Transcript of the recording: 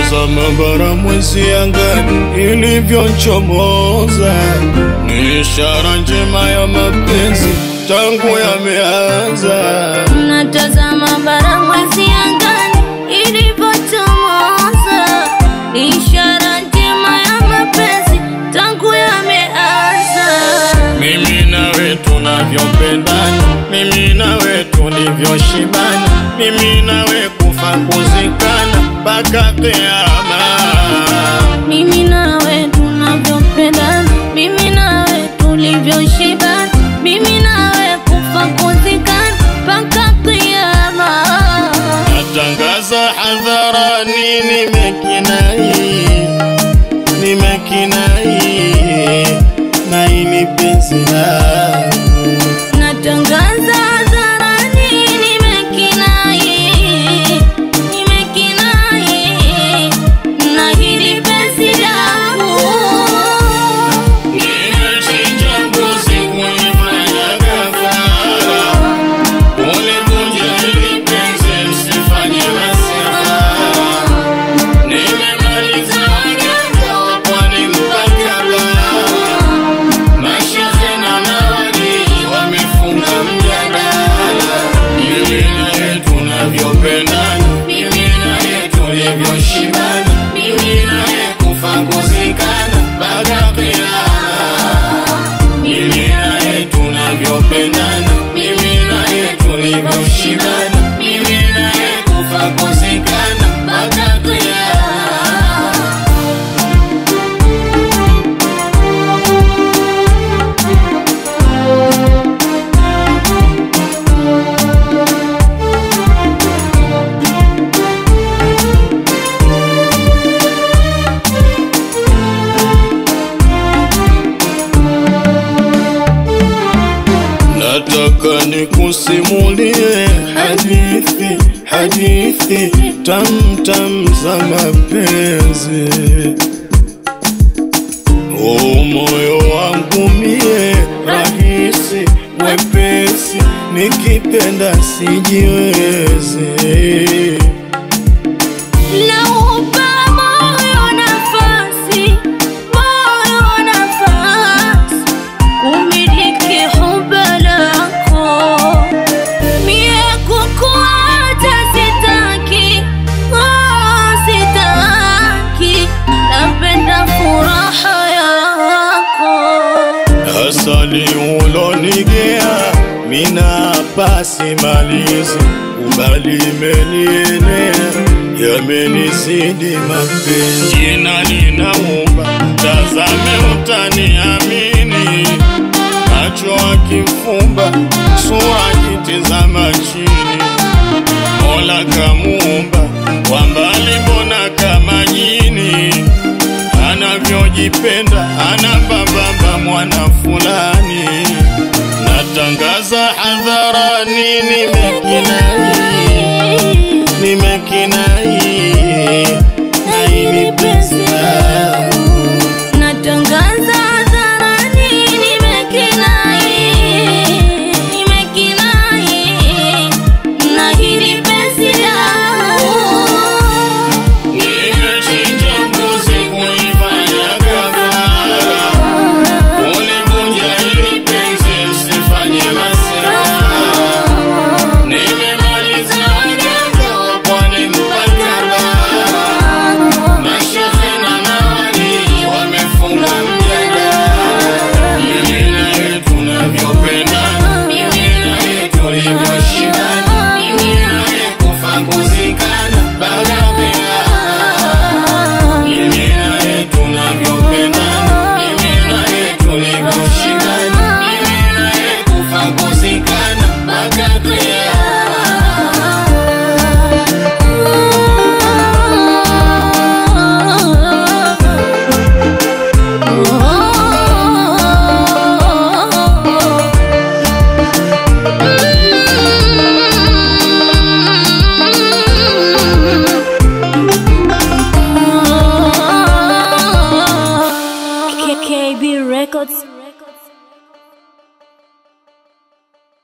Natazama bara mwezi angani ilivyochomoza, ni ishara njema ya mapenzi tangu yameanza. Natazama bara mwezi angani ilivyochomoza, ni ishara njema ya mapenzi tangu yameanza. Mimi nawe tunavyopendana, mimi nawe tulivyoshibana, mimi nawe kufa kuzikana mpaka kiyama. Mimi nawe tunavyopendana, mimi nawe tulivyoshibana, mimi nawe kufa kuzikana mpaka kiyama. Natangaza hadharani nimekinai, na hili penzi langu. Natangaza hadharani nimekinai, na hili penzi langu. Nimechinja mbuzi kuifanya kafara, ulivunja hili penzi msifanye masihara. Nimemaliza waganga wa pwani mpaka bara, mashehe na mawali wamefunga mjadala. Mimi nawe tunavyopendana, mimi nawe tulivyoshibana, mimi nawe kufa kuzikana mpaka kiyama. Mimi nawe tunavyopendana, mimi nawe tulivyoshibana, mimi nawe kufa kuzikana mpaka kiyama. Nataka nikusimulie hadithi tam za mapenzi. Moyo wangu mie rahisi mwepesi, nikipenda sijiwezi. Naupa moyo nafasi, kumiliki huba lako. Mie kukuacha sitaki, napenda furaha yako. Asali ulonigea mina pasi malizi, ubali imenienea yamenizidi mapenzi. Jina ninaumba tazame utaniamini, macho akifumba sura kitizama chini. Mola kamuumba kwa mbali mbona kama jini, anavyojipenda anambambamba mwana fulani. Natangaza hadharani nimekinai, na hili penzi langu. Natangaza hadharani nimekinai, na hili penzi langu. Nimechinja mbuzi kuifanya kafara, ulivunja hili penzi msifanye masihara. Nimemaliza waganga wa pwani mpaka bara, mashehe na mawali wamefunga mjadala. Mimi nawe tunavyopendana, mimi nawe tulivyoshibana, mimi nawe kufa kuzikana mpaka kiyama. Mimi nawe tunavyopendana, mimi nawe tulivyoshibana, mimi nawe kufa kuzikana mpaka kiyama. KB Records.